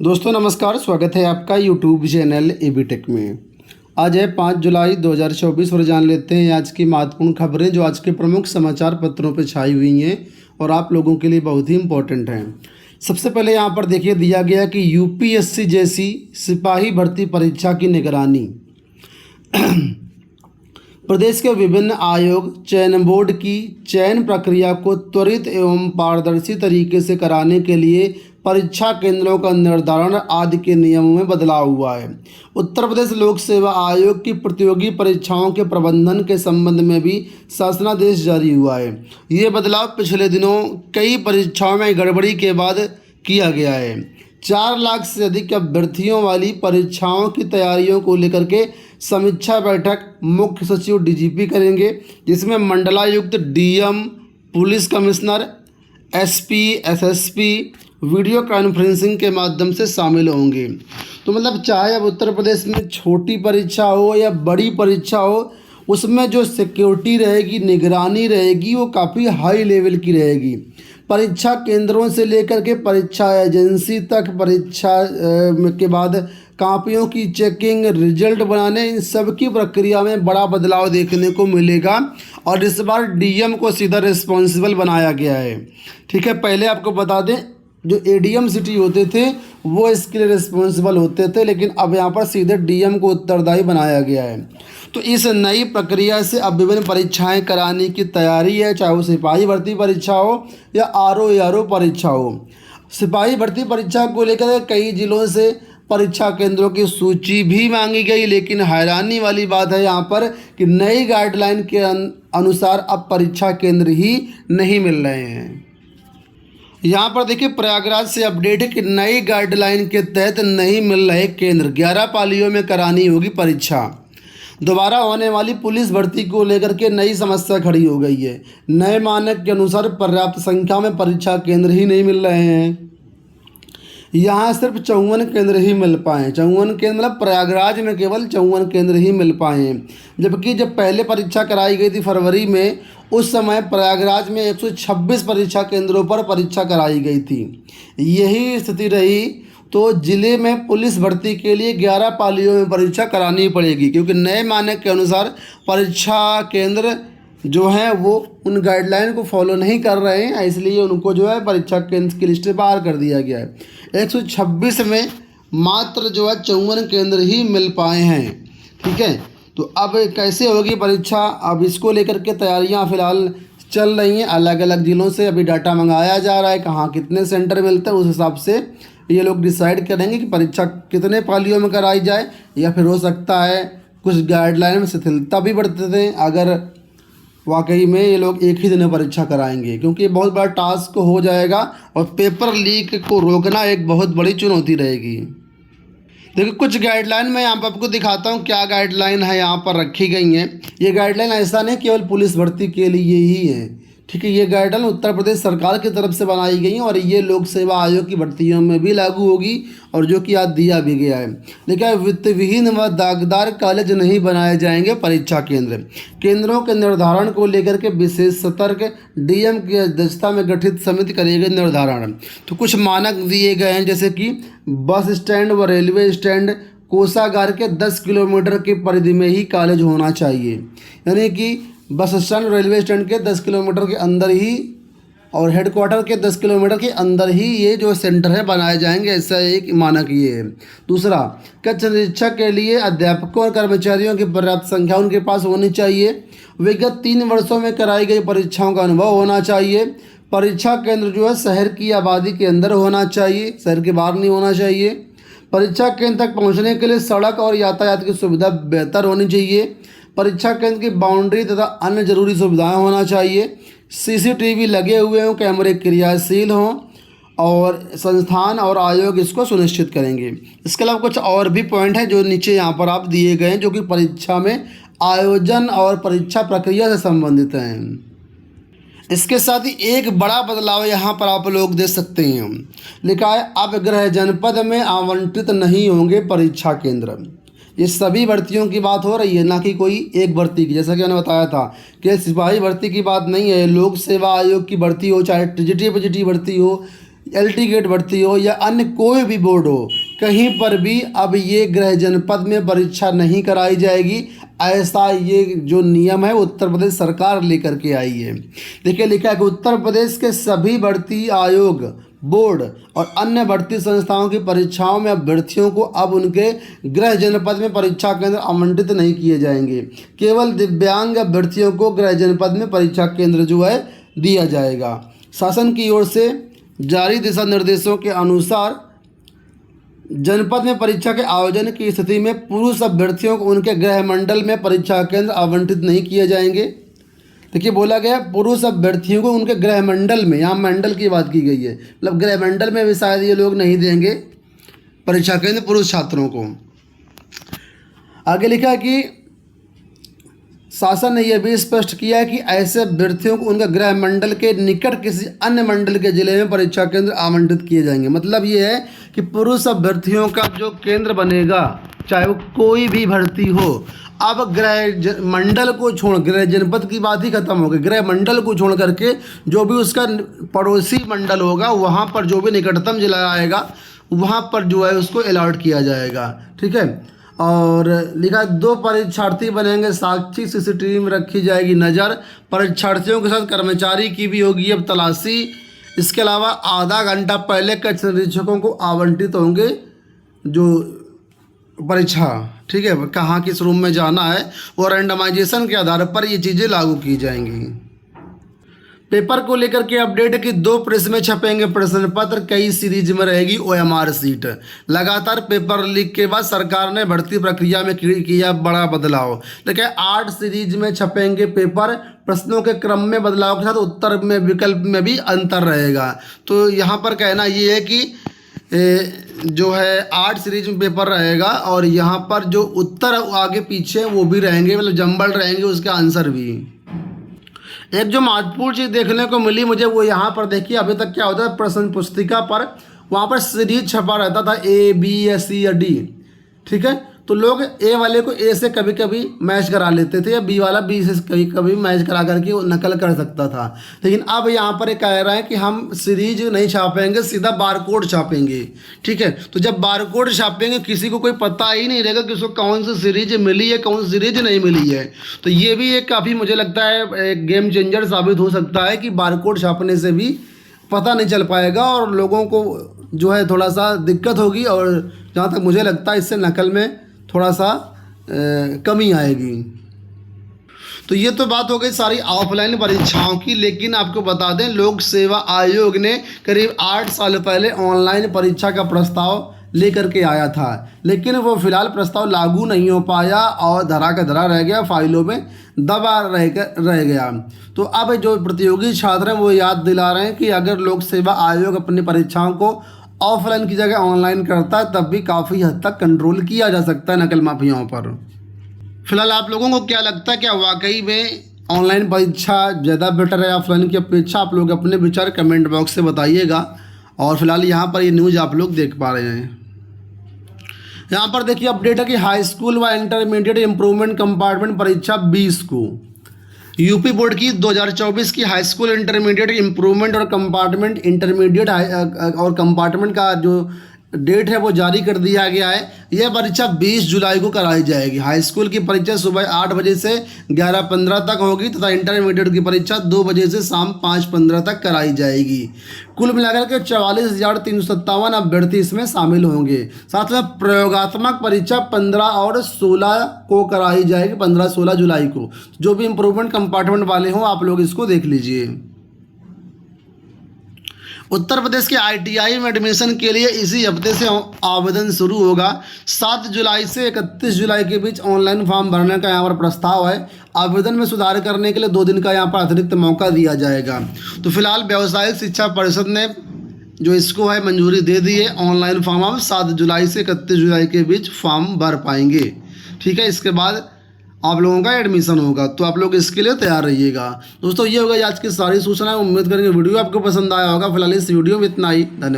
दोस्तों नमस्कार, स्वागत है आपका यूट्यूब चैनल एबी टेक में। आज है 5 जुलाई 2024 और जान लेते हैं आज की महत्वपूर्ण खबरें जो आज के प्रमुख समाचार पत्रों पर छाई हुई हैं और आप लोगों के लिए बहुत ही इम्पोर्टेंट हैं। सबसे पहले यहाँ पर देखिए दिया गया कि यूपीएससी जैसी सिपाही भर्ती परीक्षा की निगरानी प्रदेश के विभिन्न आयोग चयन बोर्ड की चयन प्रक्रिया को त्वरित एवं पारदर्शी तरीके से कराने के लिए परीक्षा केंद्रों का निर्धारण आदि के नियमों में बदलाव हुआ है। उत्तर प्रदेश लोक सेवा आयोग की प्रतियोगी परीक्षाओं के प्रबंधन के संबंध में भी शासनादेश जारी हुआ है। ये बदलाव पिछले दिनों कई परीक्षाओं में गड़बड़ी के बाद किया गया है। 4 लाख से अधिक अभ्यर्थियों वाली परीक्षाओं की तैयारियों को लेकर के समीक्षा बैठक मुख्य सचिव डीजीपी करेंगे, जिसमें मंडलायुक्त, DM, police commissioner, SP, SSP video conferencing के माध्यम से शामिल होंगे। तो मतलब चाहे अब उत्तर प्रदेश में छोटी परीक्षा हो या बड़ी परीक्षा हो, उसमें जो सिक्योरिटी रहेगी, निगरानी रहेगी, वो काफ़ी हाई लेवल की रहेगी। परीक्षा केंद्रों से लेकर के परीक्षा एजेंसी तक, परीक्षा के बाद कापियों की चेकिंग, रिजल्ट बनाने, इन सब की प्रक्रिया में बड़ा बदलाव देखने को मिलेगा। और इस बार डीएम को सीधा रिस्पॉन्सिबल बनाया गया है। ठीक है, पहले आपको बता दें जो एडीएम सिटी होते थे वो इसके लिए रिस्पॉन्सिबल होते थे, लेकिन अब यहाँ पर सीधे डीएम को उत्तरदायी बनाया गया है। तो इस नई प्रक्रिया से अब विभिन्न परीक्षाएं कराने की तैयारी है, चाहे वो सिपाही भर्ती परीक्षा हो या आरओ परीक्षा हो। सिपाही भर्ती परीक्षा को लेकर कई जिलों से परीक्षा केंद्रों की सूची भी मांगी गई, लेकिन हैरानी वाली बात है यहाँ पर कि नई गाइडलाइन के अनुसार अब परीक्षा केंद्र ही नहीं मिल रहे हैं। यहाँ पर देखिए प्रयागराज से अपडेट है कि नई गाइडलाइन के तहत नहीं मिल रहे केंद्र, 11 पालियों में करानी होगी परीक्षा। दोबारा होने वाली पुलिस भर्ती को लेकर के नई समस्या खड़ी हो गई है। नए मानक के अनुसार पर्याप्त संख्या में परीक्षा केंद्र ही नहीं मिल रहे हैं। यहाँ सिर्फ 54 केंद्र ही मिल पाए। 54 केंद्र मतलब प्रयागराज में केवल 54 केंद्र ही मिल पाए हैं, जबकि जब पहले परीक्षा कराई गई थी फरवरी में, उस समय प्रयागराज में 126 परीक्षा केंद्रों पर परीक्षा कराई गई थी। यही स्थिति रही तो जिले में पुलिस भर्ती के लिए 11 पालियों में परीक्षा करानी पड़ेगी, क्योंकि नए मानक के अनुसार परीक्षा केंद्र जो हैं वो उन गाइडलाइन को फॉलो नहीं कर रहे हैं, इसलिए उनको जो है परीक्षा केंद्र की लिस्ट से बाहर कर दिया गया है। 126 में मात्र जो है 54 केंद्र ही मिल पाए हैं। ठीक है, तो अब कैसे होगी परीक्षा, अब इसको लेकर के तैयारियां फिलहाल चल रही हैं। अलग अलग ज़िलों से अभी डाटा मंगाया जा रहा है, कहाँ कितने सेंटर मिलते हैं, उस हिसाब से ये लोग डिसाइड करेंगे कि परीक्षा कितने पालियों में कराई जाए। या फिर हो सकता है कुछ गाइडलाइन में शिथिलता भी बरतते थे अगर वाकई में ये लोग एक ही दिन में परीक्षा कराएंगे, क्योंकि ये बहुत बड़ा टास्क हो जाएगा और पेपर लीक को रोकना एक बहुत बड़ी चुनौती रहेगी। देखिए कुछ गाइडलाइन मैं यहाँ पर आपको दिखाता हूँ क्या गाइडलाइन है यहाँ पर रखी गई हैं। ये गाइडलाइन ऐसा नहीं केवल पुलिस भर्ती के लिए ही है। ठीक है, ये गाइडलाइन उत्तर प्रदेश सरकार की तरफ से बनाई गई हैं और ये लोक सेवा आयोग की भर्तियों में भी लागू होगी, और जो कि आज दिया भी गया है। लेकिन वित्त विहीन व दागदार कॉलेज नहीं बनाए जाएंगे परीक्षा केंद्र। केंद्रों के निर्धारण को लेकर के विशेष सतर्क, डीएम की अध्यक्षता में गठित समिति करेगी निर्धारण। तो कुछ मानक दिए गए हैं, जैसे कि बस स्टैंड व रेलवे स्टैंड कोषागार के 10 किलोमीटर की परिधि में ही कॉलेज होना चाहिए। यानी कि बस स्टैंड रेलवे स्टैंड के 10 किलोमीटर के अंदर ही और हेडक्वार्टर के 10 किलोमीटर के अंदर ही ये जो सेंटर है बनाए जाएंगे, ऐसा एक मानक ये है। दूसरा, कक्षा शिक्षा के लिए अध्यापकों और कर्मचारियों की पर्याप्त संख्या उनके पास होनी चाहिए। विगत 3 वर्षों में कराई गई परीक्षाओं का अनुभव होना चाहिए। परीक्षा केंद्र जो है शहर की आबादी के अंदर होना चाहिए, शहर के बाहर नहीं होना चाहिए। परीक्षा केंद्र तक पहुँचने के लिए सड़क और यातायात की सुविधा बेहतर होनी चाहिए। परीक्षा केंद्र की बाउंड्री तथा अन्य जरूरी सुविधाएं होना चाहिए। सीसीटीवी लगे हुए हों, कैमरे क्रियाशील हों, और संस्थान और आयोग इसको सुनिश्चित करेंगे। इसके अलावा कुछ और भी पॉइंट हैं जो नीचे यहाँ पर आप दिए गए हैं, जो कि परीक्षा में आयोजन और परीक्षा प्रक्रिया से संबंधित हैं। इसके साथ ही एक बड़ा बदलाव यहाँ पर आप लोग देख सकते हैं, लिखा है अब गृह जनपद में आवंटित नहीं होंगे परीक्षा केंद्र। ये सभी भर्तियों की बात हो रही है, ना कि कोई एक भर्ती की। जैसा कि मैंने बताया था कि सिपाही भर्ती की बात नहीं है, लोक सेवा आयोग की भर्ती हो, चाहे टीजीटी पीजीटी भर्ती हो, LT गेट भर्ती हो या अन्य कोई भी बोर्ड हो, कहीं पर भी अब ये गृह जनपद में परीक्षा नहीं कराई जाएगी। ऐसा ये जो नियम है उत्तर प्रदेश सरकार लेकर के आई है। देखिए लिखा है कि उत्तर प्रदेश के सभी भर्ती आयोग, बोर्ड और अन्य भर्ती संस्थाओं की परीक्षाओं में अभ्यर्थियों को अब उनके गृह जनपद में परीक्षा केंद्र आवंटित नहीं किए जाएंगे। केवल दिव्यांग अभ्यर्थियों को गृह जनपद में परीक्षा केंद्र जो है दिया जाएगा। शासन की ओर से जारी दिशा निर्देशों के अनुसार जनपद में परीक्षा के आयोजन की स्थिति में पुरुष अभ्यर्थियों को उनके गृह मंडल में परीक्षा केंद्र आवंटित नहीं किए जाएंगे। देखिए बोला गया पुरुष अभ्यर्थियों को उनके गृह मंडल में, यहाँ मंडल की बात की गई है, मतलब गृह मंडल में भी शायद ये लोग नहीं देंगे परीक्षा केंद्र पुरुष छात्रों को। आगे लिखा कि शासन ने यह भी स्पष्ट किया है कि ऐसे अभ्यर्थियों को उनके गृह मंडल के निकट किसी अन्य मंडल के जिले में परीक्षा केंद्र आवंटित किए जाएंगे। मतलब ये है कि पुरुष अभ्यर्थियों का जो केंद्र बनेगा, चाहे वो कोई भी भर्ती हो, अब गृह मंडल को छोड़, गृह जनपद की बात ही खत्म हो गई, गृह मंडल को छोड़ करके जो भी उसका पड़ोसी मंडल होगा वहाँ पर जो भी निकटतम जिला आएगा वहाँ पर जो है उसको अलॉट किया जाएगा। ठीक है। और लिखा 2 परीक्षार्थी बनेंगे साक्षी, CCTV में रखी जाएगी नज़र। परीक्षार्थियों के साथ कर्मचारी की भी होगी अब तलाशी। इसके अलावा आधा घंटा पहले कक्ष निरीक्षकों को आवंटित होंगे जो परीक्षा, ठीक है, कहाँ किस रूम में जाना है, और रैंडमाइजेशन के आधार पर ये चीज़ें लागू की जाएंगी। पेपर को लेकर के अपडेट कि 2 प्रेस में छपेंगे प्रश्न पत्र, कई सीरीज में रहेगी OMR सीट। लगातार पेपर लीक के बाद सरकार ने भर्ती प्रक्रिया में किया बड़ा बदलाव। देखिए 8 सीरीज में छपेंगे पेपर, प्रश्नों के क्रम में बदलाव के साथ उत्तर में विकल्प में भी अंतर रहेगा। तो यहाँ पर कहना ये है कि जो है 8 सीरीज में पेपर रहेगा और यहाँ पर जो उत्तर आगे पीछे वो भी रहेंगे, मतलब जंबल रहेंगे उसके आंसर भी। एक जो महत्वपूर्ण चीज़ देखने को मिली मुझे वो यहाँ पर देखिए, अभी तक क्या होता है प्रश्न पुस्तिका पर वहाँ पर सीरीज छपा रहता था A, B या C या D, ठीक है। तो लोग A वाले को A से कभी कभी मैच करा लेते थे या B वाला B से कभी कभी मैच करा करके वो नकल कर सकता था। लेकिन अब यहाँ पर कह रहा है कि हम सीरीज नहीं छापेंगे, सीधा बारकोड छापेंगे। ठीक है। तो जब बारकोड छापेंगे किसी को कोई पता ही नहीं रहेगा कि उसको कौन सी सीरीज मिली है, कौन सी सीरीज नहीं मिली है। तो ये भी एक काफ़ी मुझे लगता है एक गेम चेंजर साबित हो सकता है कि बारकोड छापने से भी पता नहीं चल पाएगा और लोगों को जो है थोड़ा सा दिक्कत होगी, और जहाँ तक मुझे लगता है इससे नकल में थोड़ा सा कमी आएगी। तो ये तो बात हो गई सारी ऑफलाइन परीक्षाओं की। लेकिन आपको बता दें लोक सेवा आयोग ने करीब 8 साल पहले ऑनलाइन परीक्षा का प्रस्ताव लेकर के आया था, लेकिन वो फिलहाल प्रस्ताव लागू नहीं हो पाया और धरा का धरा रह गया, फाइलों में दबा रह गया। तो अब जो प्रतियोगी छात्र हैं वो याद दिला रहे हैं कि अगर लोक सेवा आयोग अपनी परीक्षाओं को ऑफलाइन की जगह ऑनलाइन करता है तब भी काफ़ी हद तक कंट्रोल किया जा सकता है नकल माफियाओं पर। फिलहाल आप लोगों को क्या लगता है, क्या वाकई में ऑनलाइन परीक्षा ज़्यादा बेटर है ऑफलाइन की अपेक्षा? आप लोग अपने विचार कमेंट बॉक्स से बताइएगा। और फिलहाल यहाँ पर ये न्यूज़ आप लोग देख पा रहे हैं। यहाँ पर देखिए अपडेट है कि हाई स्कूल व इंटरमीडिएट इम्प्रूवमेंट कंपार्टमेंट परीक्षा 20 को यूपी बोर्ड की 2024 की हाई स्कूल इंटरमीडिएट इम्प्रूवमेंट और कंपार्टमेंट इंटरमीडिएट और कंपार्टमेंट का जो डेट है वो जारी कर दिया गया है। यह परीक्षा 20 जुलाई को कराई जाएगी। हाई स्कूल की परीक्षा सुबह 8 बजे से 11:15 तक होगी तथा इंटरमीडिएट की परीक्षा 2 बजे से शाम 5:15 तक कराई जाएगी। कुल मिलाकर के 44,357 अभ्यर्थी इसमें शामिल होंगे। साथ में प्रयोगात्मक परीक्षा 15 और 16 को कराई जाएगी, 15-16 जुलाई को। जो भी इम्प्रूवमेंट कंपार्टमेंट वाले हों आप लोग इसको देख लीजिए। उत्तर प्रदेश के ITI में एडमिशन के लिए इसी हफ्ते से आवेदन शुरू होगा। 7 जुलाई से 31 जुलाई के बीच ऑनलाइन फॉर्म भरने का यहाँ पर प्रस्ताव है। आवेदन में सुधार करने के लिए 2 दिन का यहाँ पर अतिरिक्त मौका दिया जाएगा। तो फिलहाल व्यावसायिक शिक्षा परिषद ने जो इसको है मंजूरी दे दी है। ऑनलाइन फॉर्म आप 7 जुलाई से 31 जुलाई के बीच फॉर्म भर पाएंगे। ठीक है। इसके बाद आप लोगों का एडमिशन होगा, तो आप लोग इसके लिए तैयार रहिएगा। दोस्तों ये होगा आज की सारी सूचना। उम्मीद करेंगे वीडियो आपको पसंद आया होगा। फिलहाल इस वीडियो में इतना ही। धन्यवाद।